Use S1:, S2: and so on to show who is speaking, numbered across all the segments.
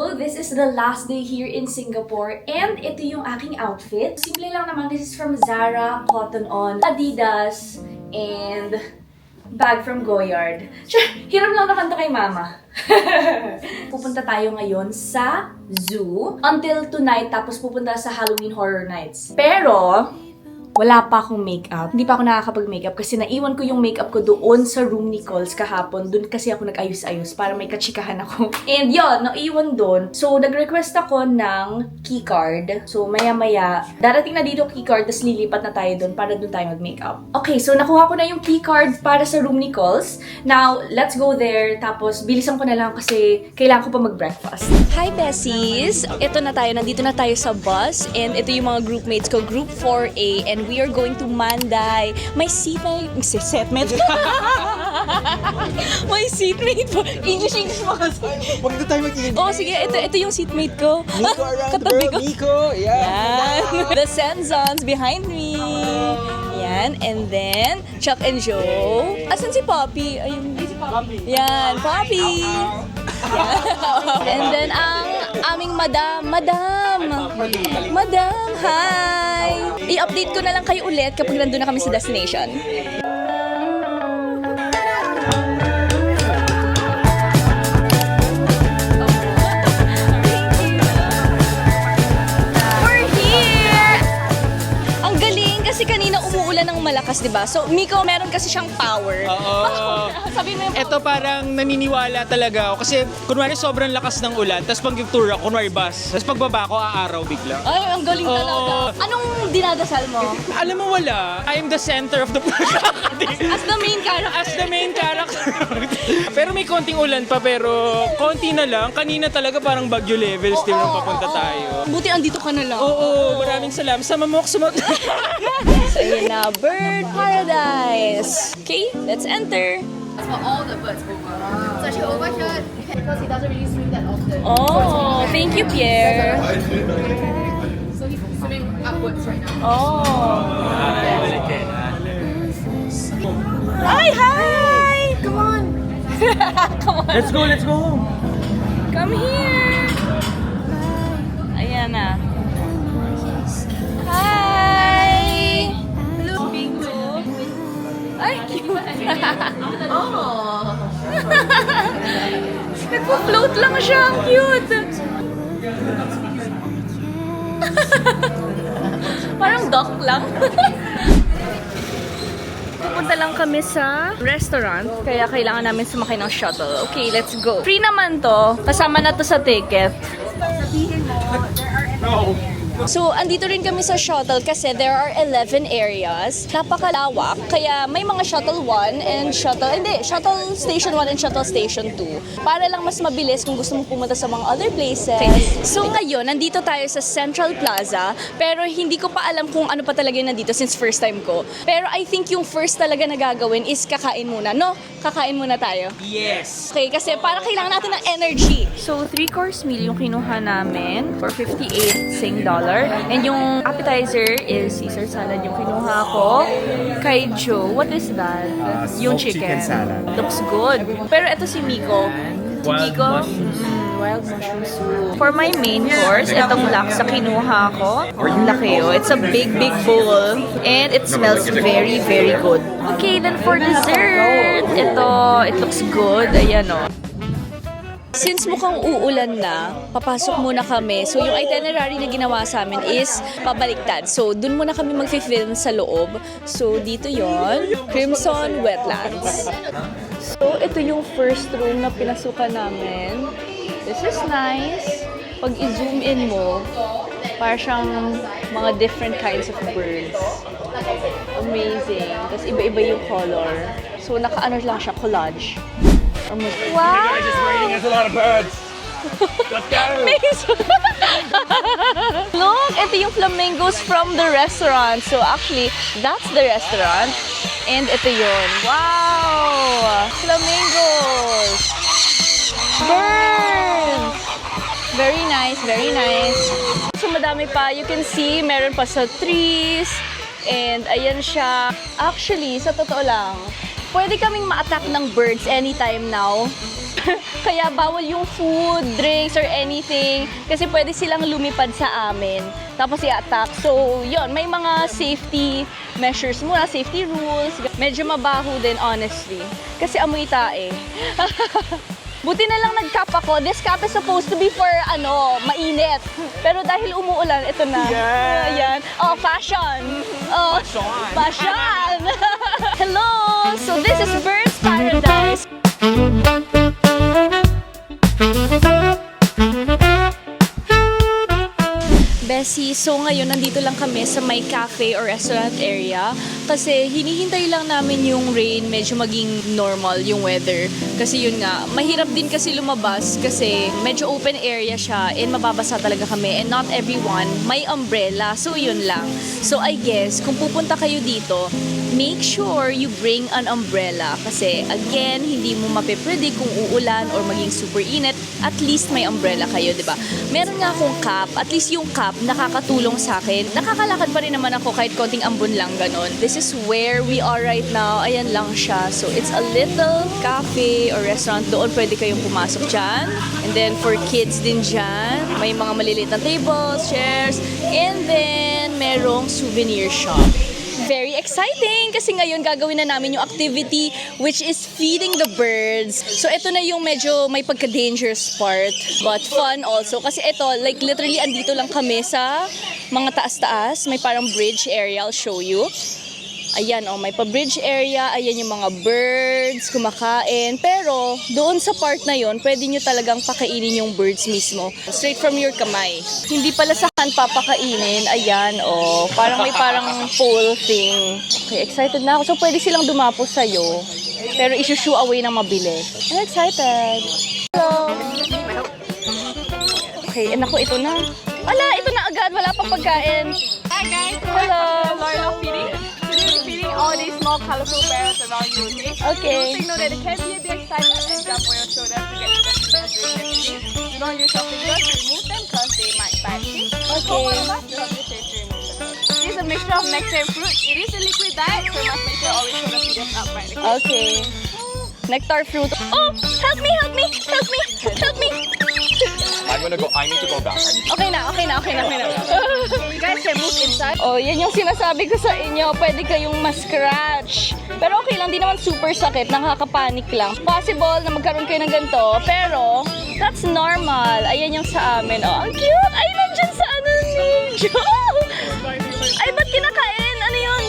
S1: So, this is the last day here in Singapore and ito yung aking outfit. Simple lang naman. This is from Zara, Cotton On, Adidas, and bag from Goyard. Hiram lang na kanta kay mama. Pupunta tayo ngayon sa zoo until tonight, tapos pupunta sa Halloween Horror Nights. Pero wala pa akong makeup. Hindi pa ako nakakapag-makeup kasi naiwan ko yung makeup ko doon sa room ni Coles kahapon. Doon kasi ako nag-ayos-ayos para may kachikahan ako. And yun, naiwan doon. So, nag-request ako ng keycard. So, maya-maya, darating na dito keycard, tapos lilipat na tayo doon para doon tayo mag-makeup. Okay, so nakuha ko na yung keycard para sa room ni Coles. Now, let's go there. Tapos, bilisan ko na lang kasi kailangan ko pa mag-breakfast. Hi, Bessies! Ito na tayo. Nandito na tayo sa bus. And ito yung mga groupmates ko. Group 4A. And we are going to Manday. My seatmate. My seatmate po. English mo kasi.
S2: Huwag na tayo mag-English.
S1: Oh, sige. Ito yung seatmate ko.
S2: Nico around the
S1: Katabi
S2: world.
S1: ko.
S2: Nico, yeah.
S1: Yan. The Senzons behind me. Yan. And then, Chuck and Joe. Asan si Poppy? Ayun. Yan. Poppy. Yan. And then, ang aming madam, hi! I-update ko na lang kayo ulit kapag nandun na kami sa destination. We're here! Ang galing kasi kanina umuulan ng malakas, di ba? So, Miko, meron kasi siyang power.
S3: Oo.
S1: Sabi mo yung
S3: Ito parang naniniwala talaga ako kasi kunwari sobrang lakas ng ulan, tapos pag tour ako, kunwari bus, tapos pagbaba ko, aaraw bigla.
S1: Ay, ang galing talaga.
S3: Oo.
S1: Anong dinadasal mo?
S3: Alam mo wala, I am the center of the
S1: As the main character.
S3: As the main character. Pero may konting ulan pa, pero konti na lang. Kanina talaga parang bagyo levels, di ba, papunta tayo.
S1: Buti andito ka na lang.
S3: Oo, maraming salamat. Sama mo ako
S1: So, yun na, bird paradise. Okay, let's enter.
S4: That's for all the birds over. So actually overheard because he doesn't really swim that often.
S1: Oh, thank you, Pierre.
S4: So he's swimming upwards right now.
S1: Oh. Hi!
S4: Come on.
S1: Come on.
S3: Let's go.
S1: Come here. Ayan na. Hi! Hello, Bingo. Ay, cute.
S4: Oh.
S1: Nagpo-float lang siya. Ang cute. Parang duck lang. Pupunta lang kami sa restaurant, kaya kailangan namin sumakay ng shuttle. Okay, let's go. Free naman to. Kasama na to sa ticket. So, andito rin kami sa shuttle kasi there are 11 areas. Napakalawak. Kaya may mga shuttle 1 and shuttle station 1 and shuttle station 2. Para lang mas mabilis kung gusto mo pumunta sa mga other places. So, ngayon, nandito tayo sa Central Plaza. Pero hindi ko pa alam kung ano pa talaga yung nandito since first time ko. Pero I think yung first talaga na gagawin is kakain muna. No? Kakain muna tayo.
S3: Yes.
S1: Okay, kasi para kailangan natin ng energy. So, 3-course meal yung kinuha namin for 58 Sing dollar. And yung appetizer is Caesar salad yung kinuha ko. Kay Joe, what is that? Yung chicken.
S2: salad.
S1: Looks good. Pero ito si Miko.
S3: Wild
S1: Miko,
S3: mushroom
S1: wild mushroom soup. For my main course, itong laksa kinuha ko. Ang laki oh. It's a big bowl. And it smells very, very good. Okay, then for dessert, it looks good. Ayan oh. Since mukhang uulan na, papasok muna kami. So, yung itinerary na ginawa sa amin is pabaliktad. So, dun muna kami mag-film sa loob. So, dito yon, Crimson Wetlands. So, ito yung first room na pinasukan namin. This is nice. Pag i-zoom in mo, para siyang mga different kinds of birds. Amazing. Tapos iba-iba yung color. So, naka-ano lang siya, collage. Wow!
S2: There's a lot of birds. Let's go.
S1: Look, ito yung flamingos from the restaurant. So actually, that's the restaurant. And ito yun. Wow! Flamingos! Birds! Very nice, very nice. So madami pa. You can see, meron pa sa trees. And ayan siya. Actually, sa totoo lang, pwede kaming ma-attack ng birds anytime now.
S5: Kaya bawal yung food, drinks, or anything. Kasi pwede silang lumipad sa amin. Tapos i-attack. So, yun. May mga safety measures muna, safety rules. Medyo mabaho din, honestly. Kasi amoy tae. Buti na lang nag-cap ako. This cap is supposed to be for, mainit. Pero dahil umuulan, ito na. Ayan. Oh, fashion. Oh, fashion. Hello! So this is Bird's Paradise. Bessie, so ngayon nandito lang kami sa may cafe or restaurant area kasi hinihintay lang namin yung rain, medyo maging normal yung weather. Kasi yun nga, mahirap din kasi lumabas kasi medyo open area siya and mababasa talaga kami and not everyone may umbrella. So yun lang. So I guess, kung pupunta kayo dito, make sure you bring an umbrella kasi again, hindi mo mapipredict kung uulan or maging super init. At least may umbrella kayo, di ba? Meron nga akong cap, at least yung cap nakakatulong sa akin. Nakakalakad pa rin naman ako kahit konting ambon lang, ganon. This is where we are right now. Ayan lang siya. So it's a little cafe or restaurant. Doon pwede kayong pumasok dyan. And then for kids din dyan, may mga maliliit na tables, chairs, and then merong souvenir shop. Very exciting kasi ngayon gagawin na namin yung activity which is feeding the birds. So ito na yung medyo may pagka-dangerous part but fun also kasi ito like literally andito lang kami sa mga taas-taas. May parang bridge area, I'll show you. Ayan, may pa-bridge area. Ayan yung mga birds, kumakain. Pero, doon sa part na yon, pwede nyo talagang pakainin yung birds mismo. Straight from your kamay. Hindi pala sa hand papakainin. Ayan, parang may parang pole thing. Okay, excited na ako. So, pwede silang dumapo sa'yo. Pero, isi-shoo away ng mabilis. I'm excited. Hello! Okay, naku, ito na. Wala, ito na agad. Wala pang pagkain.
S4: Hi guys,
S5: Hello!
S4: Lorna feeding. Today we're feeding all these small colorful bears around you, okay?
S5: Okay.
S4: Take note that it can be a bit excited and jump on your shoulder to get the best during the feeding. Do not use your fingers to remove them because they might bite you.
S5: Okay.
S4: One of us will help you safe to remove them. It is a mixture of nectar and fruit. It is a liquid diet, so you must make sure always hold the feeders upright.
S5: Okay. Nectar fruit. Oh, help me, help me, help me, help me.
S2: I need to go back.
S5: Okay na.
S4: You guys can move inside.
S5: Oh, yan yung sinasabi ko sa inyo. Pwede kayong ma-scratch. Pero okay lang, di naman super sakit. Nakakapanik lang. Possible na magkaroon kayo ng ganito. Pero, that's normal. Ayan yung sa amin. Oh, ang cute! Ay, nandyan sa ni Joe! Ay, ba't kinakain? Ano yun?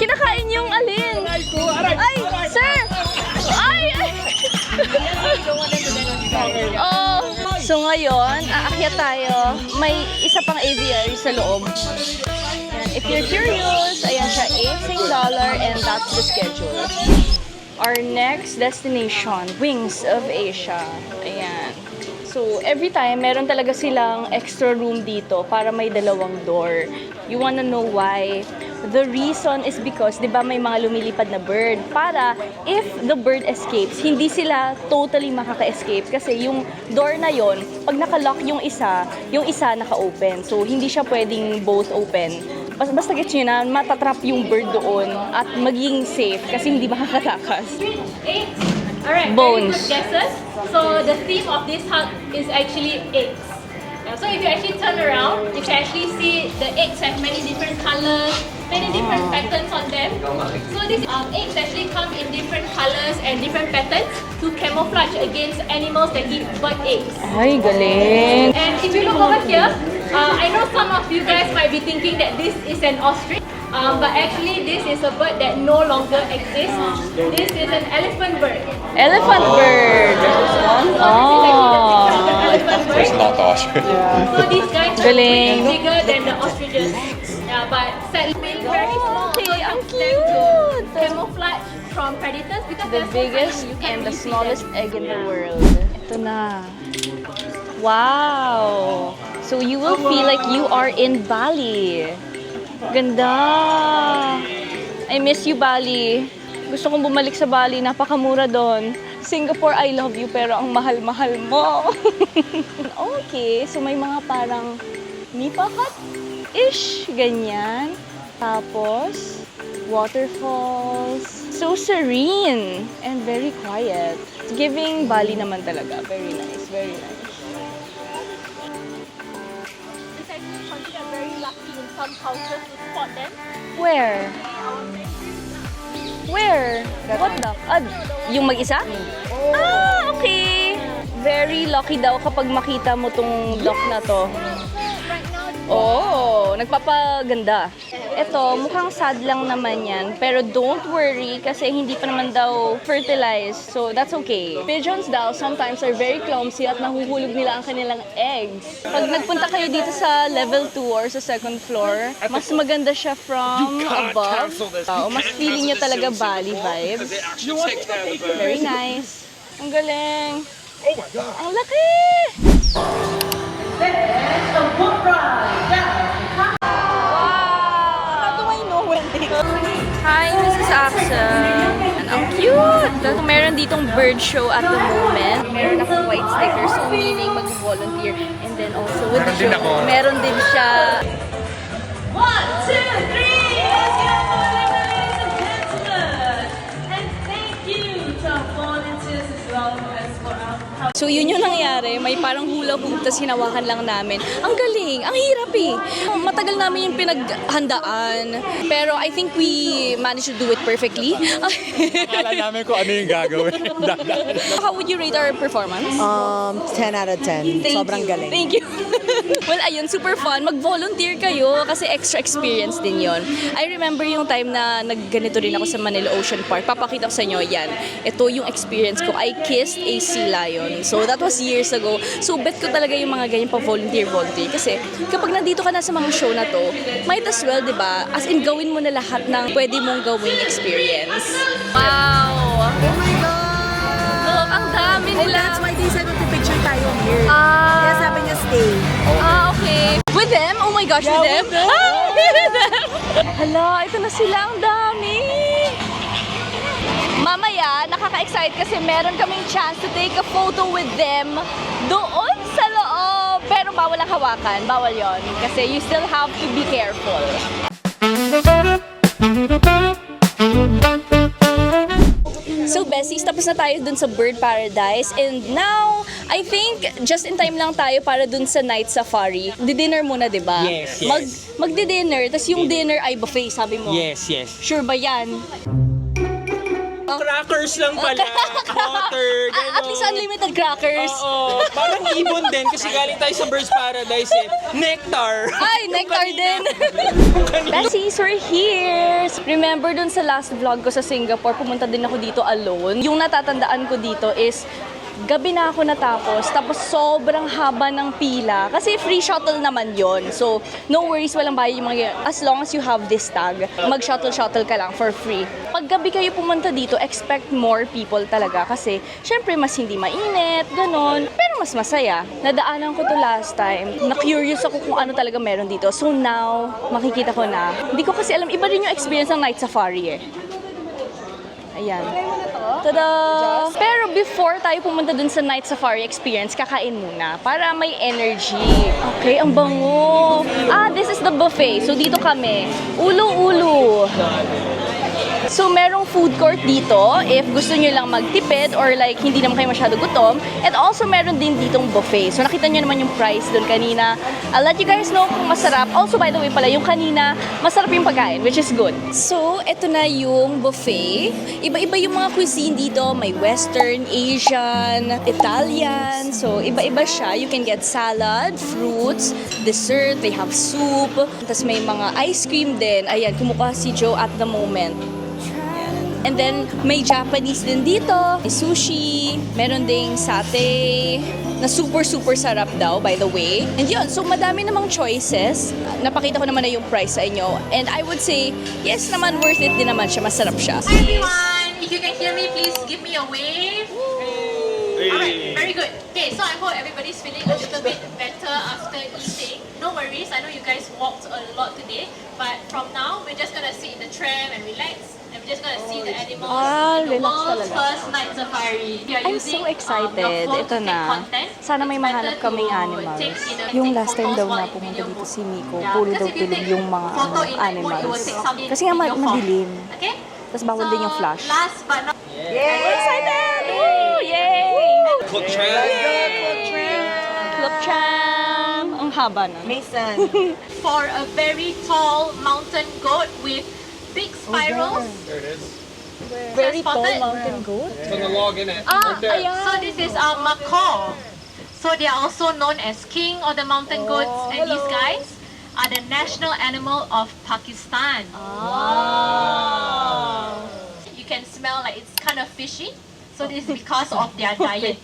S5: Kinakain yung alin? Ay, sir! Ay! Oh, so ngayon, aakyat tayo. May isa pang aviary sa loob. Ayan. If you're curious, ayan siya, $8 and that's the schedule. Our next destination, Wings of Asia. Ayan. So, every time, meron talaga silang extra room dito para may dalawang door. You wanna know why? The reason is because, di ba, may mga lumilipad na bird. Para, if the bird escapes, hindi sila totally makaka-escape. Kasi yung door na yon, pag naka-lock yung isa naka-open. So, hindi siya pwedeng both open. Basta gets nyo na, matatrap yung bird doon at maging safe kasi hindi makakatakas.
S6: 8. Alright,
S5: Bones.
S6: very good guesses. So the theme of this hut is actually eggs. So if you actually turn around, you can actually see the eggs have many different colors, many different patterns on them. So these eggs actually come in different colors and different patterns to camouflage against animals that eat bird eggs.
S5: Ay, galing!
S6: And if you look over here, I know some of you guys might be thinking that this is an ostrich. But actually, this is a bird that no longer exists. This is an elephant bird.
S5: Elephant bird! Oh!
S6: Elephant bird.
S2: It's not ostrich.
S6: So these guys are
S5: Galing.
S6: way bigger than the ostriches. Yeah, but sadly very small. So
S5: Okay,
S6: it
S5: ang
S6: helps them to
S5: cute!
S6: camouflage from predators because
S5: The
S6: they're so
S5: biggest
S6: tiny, you can't
S5: and the
S6: really see
S5: smallest
S6: them.
S5: egg in the world. Ito na. Wow! So you will feel like you are in Bali. Ganda! I miss you, Bali. Gusto kong bumalik sa Bali. Napakamura doon. Singapore, I love you, pero ang mahal-mahal mo. Okay, so may mga parang nipa hut-ish, ganyan. Tapos, waterfalls. So serene and very quiet. Giving Bali naman talaga. Very nice, very nice.
S6: It's actually considered very lucky in some cultures to spot them.
S5: Where? Where? What the? Yung mag-isa? Ah, okay. Very lucky daw kapag makita mo tong duck na to. Oh, nagpapaganda. Ito, mukhang sad lang naman yan. Pero don't worry kasi hindi pa naman daw fertilized. So that's okay. Pigeons daw sometimes are very clumsy at nahuhulog nila ang kanilang eggs. Pag nagpunta kayo dito sa level 2 or sa second floor, mas maganda siya from above. Mas feeling nyo talaga Bali vibes. Very nice. Ang galing. Oh my God. Ang laki! Hi, Mrs. Axel. Ang cute! Dahil meron ditong bird show at the moment. Meron akong white sticker, so meaning mag-volunteer. And then also with the show, meron din siya. 1, 2, 3! Let's go, ladies and gentlemen! And thank you to our volunteers as well as for our... So yun yung nangyari, may parang hula hoop tas hinawakan lang namin. Ang galing, ang hirap eh. Matagal namin yung pinaghandaan. Pero I think we managed to do it perfectly.
S2: Akala namin kung ano yung gagawin.
S5: How would you rate our performance?
S7: 10 out of 10. Sobrang galing.
S5: Thank you. Well, ayun, super fun. Mag-volunteer kayo kasi extra experience din yon. I remember yung time na nagganito rin ako sa Manila Ocean Park. Papakita ko sa inyo yan. Ito yung experience ko. I kissed a sea lion. So that was years ago. So bet ko talaga yung mga ganyan pa-volunteer. Kasi kapag nandito ka na sa mga show na to, might as well, di ba? As in, gawin mo na lahat ng pwede mong gawing experience. Wow!
S7: Oh my God!
S5: Look, ang dami
S7: Oh,
S5: nila.
S7: that's why they said magpipicture tayo here.
S5: Ah.
S7: Kaya sabi niya stay.
S5: Okay. With them? Oh my gosh, with them? Ah, with them! Hala, ito na sila. Ang dami! Mamaya, nakaka-excite kasi meron kaming chance to take a photo with them doon sa loob. Pero bawal ang hawakan. Bawal yon kasi you still have to be careful. So, Bessies, tapos na tayo dun sa Bird Paradise. And now, I think, just in time lang tayo para dun sa night safari. Di-dinner muna, di ba?
S3: Yes, yes.
S5: Magdi-dinner, tapos yung dinner ay buffet, sabi mo.
S3: Yes, yes.
S5: Sure ba yan?
S3: Crackers lang pala. Water, gano'n.
S5: At least unlimited crackers.
S3: Oo. Parang ibon din kasi galing tayo sa Bird's Paradise eh. Nectar.
S5: Ay, nectar din. Bessies, we're here. Remember dun sa last vlog ko sa Singapore, pumunta din ako dito alone. Yung natatandaan ko dito is, gabi na ako natapos, tapos sobrang haba ng pila. Kasi free shuttle naman yon. So, no worries, walang bayad yung mga as long as you have this tag. Mag-shuttle ka lang for free. Pag gabi kayo pumunta dito, expect more people talaga. Kasi, syempre, mas hindi mainit, ganon. Pero mas masaya. Nadaanan ko to last time. Na-curious ako kung ano talaga meron dito. So now, makikita ko na. Hindi ko kasi alam, iba rin yung experience ng night safari eh. Ayan. Tada! Pero before tayo pumunta dun sa night safari experience, kakain muna para may energy. Okay, ang bango. Ah, this is the buffet. So dito kami. Ulo-ulo. So merong food court dito if gusto nyo lang magtipid or like hindi naman kayo masyado gutom. And also meron din ditong buffet. So nakita nyo naman yung price dun kanina. I'll let you guys know kung masarap. Also by the way pala, yung kanina, masarap yung pagkain, which is good. So, eto na yung buffet. Iba-iba yung mga cuisine dito. May Western, Asian, Italian. So, iba-iba siya. You can get salad, fruits, dessert, they have soup. Tapos may mga ice cream din. Ayan, kumukuha si Joe at the moment. And then, may Japanese din dito. May sushi. Meron ding satay na super sarap daw, by the way. And yun, so madami namang choices. Napakita ko naman na yung price sa inyo. And I would say, yes naman, worth it din naman siya. Masarap siya.
S6: Hi everyone! If you can hear me, please give me a wave. Alright, very good. Okay, so I hope everybody's feeling a little bit better after eating. No worries, I know you guys walked a lot today, but from now, we're just gonna sit in the tram and relax. And Just gonna see the animals
S5: Ah,
S6: in the
S5: relax
S6: world's
S5: talaga.
S6: first night safari. You're
S5: I'm
S6: using,
S5: so excited.
S6: your phone
S5: Ito
S6: to take
S5: na.
S6: content.
S5: Sana may
S6: It's
S5: mahanap
S6: better
S5: kaming
S6: to
S5: animals.
S6: take,
S5: Yung
S6: take
S5: last time
S6: photos
S5: daw
S6: while
S5: na
S6: in
S5: pumunta
S6: video
S5: dito
S6: mode.
S5: si Miko,
S6: Yeah,
S5: puro
S6: because
S5: daw
S6: if you
S5: tulog
S6: take
S5: yung mga
S6: photo in that mode, it will
S5: animals.
S6: take some
S5: Kasi nga
S6: video form.
S5: madilim.
S6: Okay?
S5: Tapos bawal din yung flash.
S6: Last but not
S5: Excited! Woo! Yay! Club Tram! Ang haba na.
S7: Mason.
S6: for a very tall mountain goat with big spirals.
S2: There it is.
S5: Very tall
S6: spotted?
S5: mountain goat.
S2: It's on the log, in it.
S5: Ah, ayan.
S6: So this is a macaw. So they are also known as king of the mountain goats, and these guys are the national animal of Pakistan. Wow! You can smell like it's kind of fishy. So this is because of their diet.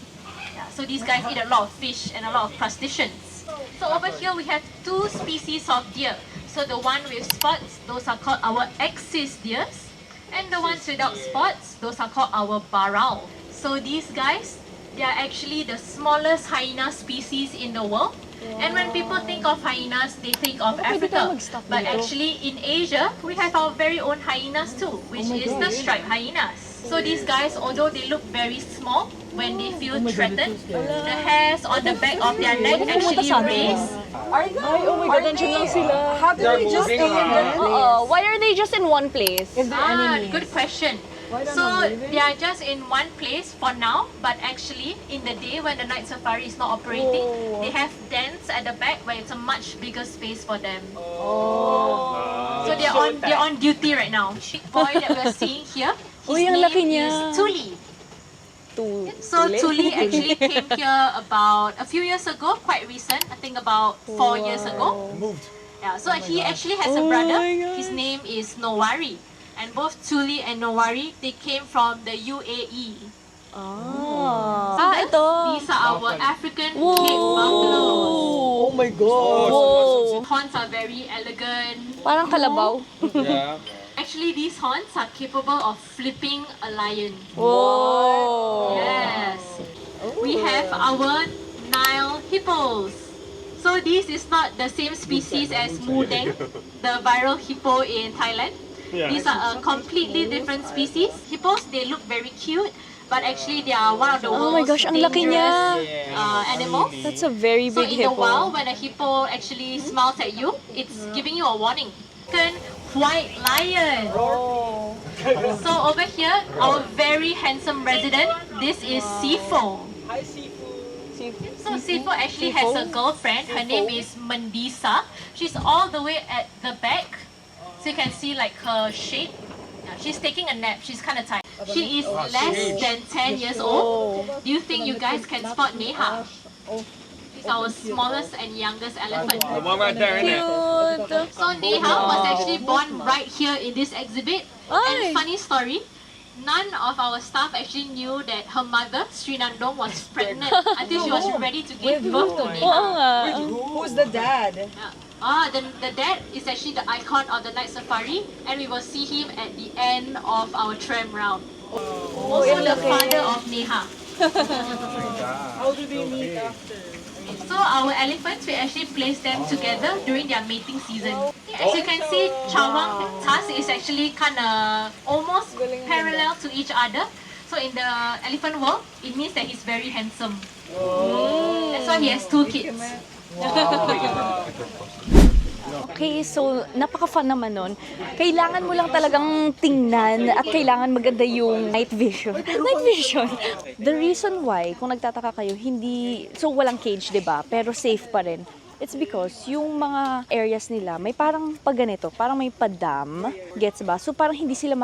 S6: Yeah, so these guys eat a lot of fish and a lot of crustaceans. So over here we have two species of deer. So the one with spots, those are called our axis deers. And the ones without spots, those are called our baral. So these guys, they are actually the smallest hyena species in the world. And when people think of hyenas, they think of Africa. But actually in Asia, we have our very own hyenas too, which is the striped hyenas. So these guys, although they look very small, when they feel threatened, the hairs on the back of their neck actually raise.
S7: How do we just stay in one place?
S5: Why are they just in one place?
S6: Good question. So they are just in one place for now, but actually in the day when the night safari is not operating, they have dens at the back where it's a much bigger space for them. So they're on duty right now. Big boy that we're seeing here, his
S5: Uy, ang laki
S6: name
S5: niya.
S6: is Tuli. So Tuli actually came here about a few years ago, quite recent, I think about 4 years ago.
S2: Moved.
S6: Yeah, so he actually has a brother. His name is Nowari. And both Tuli and Nowari, they came from the UAE. So these are our African Cape buffaloes.
S7: Oh my God.
S5: Whoa!
S6: Horns are very elegant.
S5: Parang kalabaw.
S2: Yeah.
S6: Actually, these horns are capable of flipping a lion.
S5: Whoa!
S6: Yes. We have our Nile hippos. So this is not the same species as Mudeng, the viral hippo in Thailand. These are a completely different species. Hippos, they look very cute, but actually they are one of the
S5: Oh my
S6: world's
S5: gosh, ang laki niya.
S6: dangerous animals.
S5: That's a very
S6: So
S5: big
S6: in the
S5: hippo.
S6: wild, when a hippo actually smiles at you, it's giving you a warning. Second, white lion. So over here, our very handsome resident, this is Sifo. So Sifo actually has a girlfriend. Her name is Mandisa. She's all the way at the back. So you can see like her shape. Yeah, she's taking a nap. She's kind of tired. She is less than 10 years old. Do you think you guys can spot Neha? She's our smallest and youngest elephant.
S2: The one right there, isn't it?
S5: Cute!
S6: So Neha was actually born right here in this exhibit. And funny story, none of our staff actually knew that her mother, Sri Nandong, was pregnant until she was ready to give birth to
S5: Oo
S6: Neha.
S5: nga.
S7: Who's the dad?
S6: The dad is actually the icon of the night safari, and we will see him at the end of our tram round. Also the father of Neha.
S7: How do they meet after?
S6: So our elephants, we actually place them together during their mating season. As you can see, Chawang and Tas is actually kind of almost parallel to each other. So in the elephant world, it means that he's very handsome. That's why he has 2 kids.
S5: Okay, so napaka-fun naman nun. Kailangan mo lang talagang tingnan at kailangan maganda yung night vision. Night vision! The reason why, kung nagtataka kayo, hindi, so walang cage, 'di ba? Pero safe pa rin. It's because yung mga areas nila, may parang pag ganito, parang may padam, gets ba? So parang hindi sila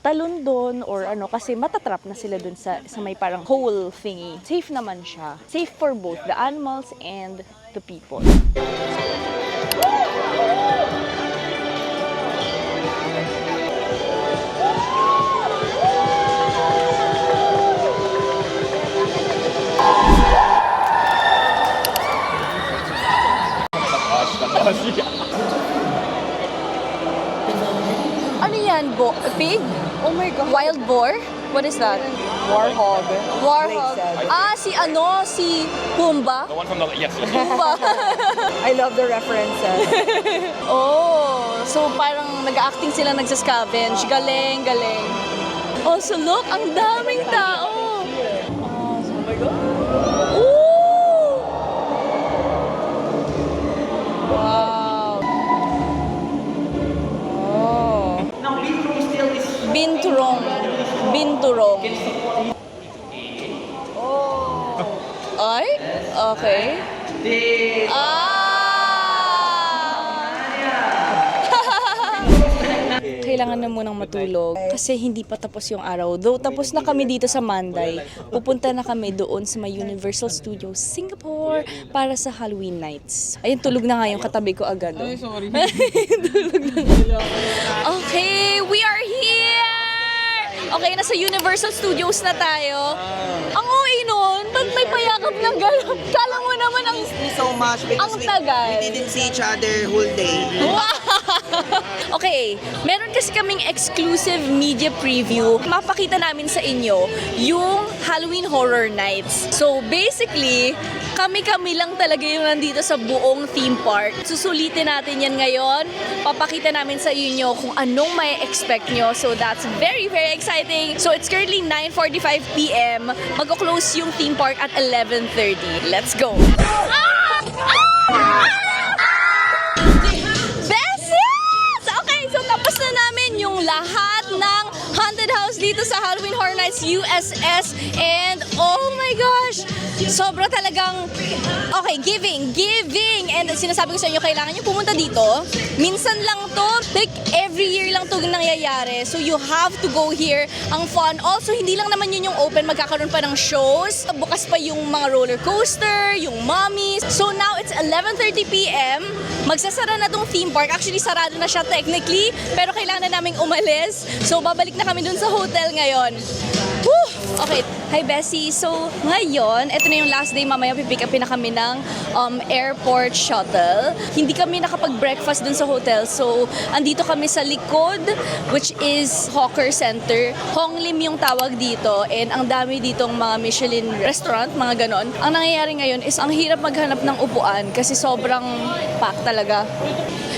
S5: talon doon or ano, kasi matatrap na sila doon sa may parang hole thingy. Safe naman siya. Safe for both the animals and the people. Ano yan? Pig? Oh my God. Wild boar? What is that?
S7: Warhog.
S5: Warhog.
S7: Blake said.
S5: Si Pumbaa?
S2: The one from the yes.
S5: Pumbaa.
S7: I love the references.
S5: Oh,
S7: So parang nag-acting sila nagsascavenge. Galing, galing. Oh, so look, ang daming tao. Oh my God. Ooh! Wow. Oh. Binturong. Binturong. Oh. Ay? Okay. Kailangan na munang matulog kasi hindi pa tapos yung araw. Though tapos na kami dito sa Manday, pupunta na kami doon sa may Universal Studios Singapore para sa Halloween nights. Ayun, tulog na nga yung katabi ko agad. Oh.
S3: Sorry.
S7: Tulog na nga. Okay, we are here! Okay, nasa Universal Studios na tayo. Ang uwi nun, ba't may payakap ng gano'n? Kala mo naman ang
S8: So much because
S7: ang tagal.
S8: we didn't see each other whole day.
S7: Okay, meron kasi kaming exclusive media preview. Mapakita namin sa inyo yung Halloween Horror Nights. So basically, kami-kami lang talaga yung nandito sa buong theme park. Susulitin natin yan ngayon. Papakita namin sa inyo kung anong may expect nyo. So that's very, very exciting. So it's currently 9:45 p.m. Mag-close yung theme park at 11:30. Let's go! Beses! Okay, so tapos na namin yung lahat ng haunted house dito sa Halloween Horror Nights USS and oh my gosh, sobra talagang okay, giving and sinasabi ko sa inyo, kailangan nyo pumunta dito. Minsan lang to, like every year lang to nangyayari, so you have to go here. Ang fun, also hindi lang naman yun yung open, magkakaroon pa ng shows, bukas pa yung mga roller coaster, yung mummies. So now it's 11:30 p.m. Magsasara na tong theme park. Actually, sarado na siya technically, pero kailangan na naming umalis. So, babalik na kami dun sa hotel ngayon. Woo! Okay. Hi, Bessie. So, ngayon, ito na yung last day. Mamaya pipick upin na kami ng airport shuttle. Hindi kami nakapag-breakfast dun sa hotel. So, andito kami sa likod, which is Hawker Center. Hong Lim yung tawag dito. And ang dami ditong mga Michelin restaurant, mga ganon. Ang nangyayari ngayon is ang hirap maghanap ng upuan kasi sobrang packed talaga.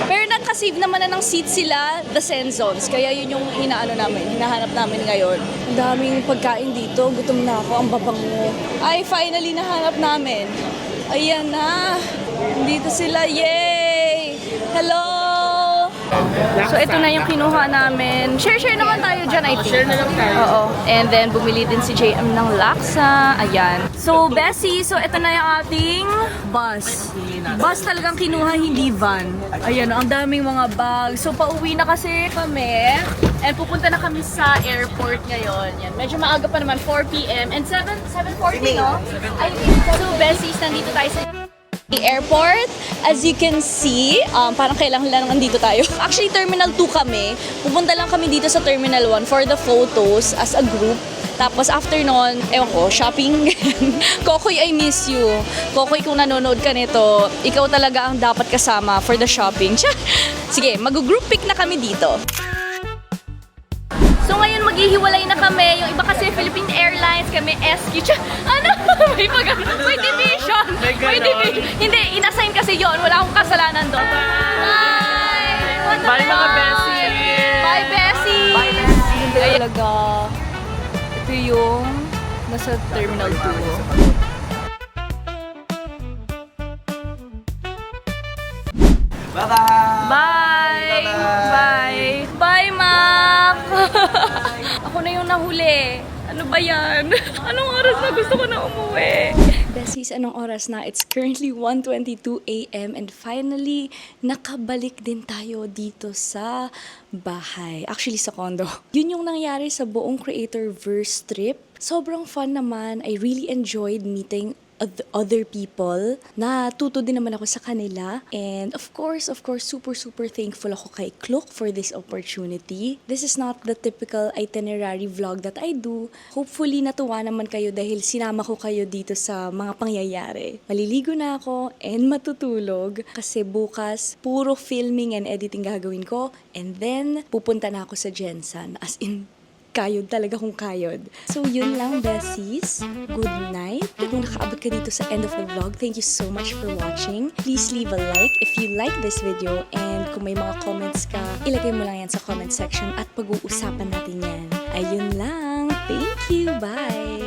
S7: Pero nagka-save naman na ng seat sila, the Zen Zones. Kaya yun yung hinahanap namin ngayon. Ang daming pagkain dito. Gutom na ako. Ang babango. Ay, finally nahanap namin. Ayan na. Dito sila. Yay! Hello! So, ito na yung kinuha namin. Share naman tayo dyan, I think.
S3: Share na lang tayo.
S7: Oo. And then, bumili din si JM ng laksa. Ayan. So, Bessie, so ito na yung ating bus. Bus talagang kinuha, hindi van. Ayan, ang daming mga bags. So, pauwi na kasi kami. And pupunta na kami sa airport ngayon. Yan. Medyo maaga pa naman, 4 p.m. And 7:40, no? I think. So, Bessie, nandito tayo sa airport. As you can see, parang kailangan lang nandito tayo. Actually, Terminal 2 kami. Pupunta lang kami dito sa Terminal 1 for the photos as a group. Tapos after nun, ewan ko, shopping. Kokoy, I miss you. Kokoy, kung nanonood ka nito, ikaw talaga ang dapat kasama for the shopping. Sige, mag-group pic na kami dito. So ngayon maghihiwalay na kami. Yung iba kasi Philippine Airlines, kami SQ. Ano? May division. May division. Hindi, inassign kasi yon. Wala akong kasalanan doon. Bye!
S3: Bye mga Bessie!
S7: Bye, Bessie! Bye, Bessie! Talaga. Ito yung nasa Terminal 2.
S8: Bye-bye!
S7: Bye! Bye! Bye, Mac! Ako na yung nahuli. Ano ba yan? Anong oras na gusto ko na umuwi? Bessies, anong oras na? It's currently 1:22 a.m. and finally, nakabalik din tayo dito sa bahay. Actually, sa condo. Yun yung nangyari sa buong Creatorverse trip. Sobrang fun naman. I really enjoyed meeting other people. Natuto din naman ako sa kanila. And of course, super thankful ako kay Klook for this opportunity. This is not the typical itinerary vlog that I do. Hopefully, natuwa naman kayo dahil sinama ko kayo dito sa mga pangyayari. Maliligo na ako and matutulog kasi bukas, puro filming and editing gagawin ko. And then, pupunta na ako sa Jensen. As in,
S5: Kayod talaga kung kayod. So yun lang, Bessies. Good night. Kung nakaabot ka dito sa end of the vlog, thank you so much for watching. Please leave a like if you like this video, and kung may mga comments ka, ilagay mo lang yan sa comment section at pag-uusapan natin yan. Ayun lang. Thank you. Bye!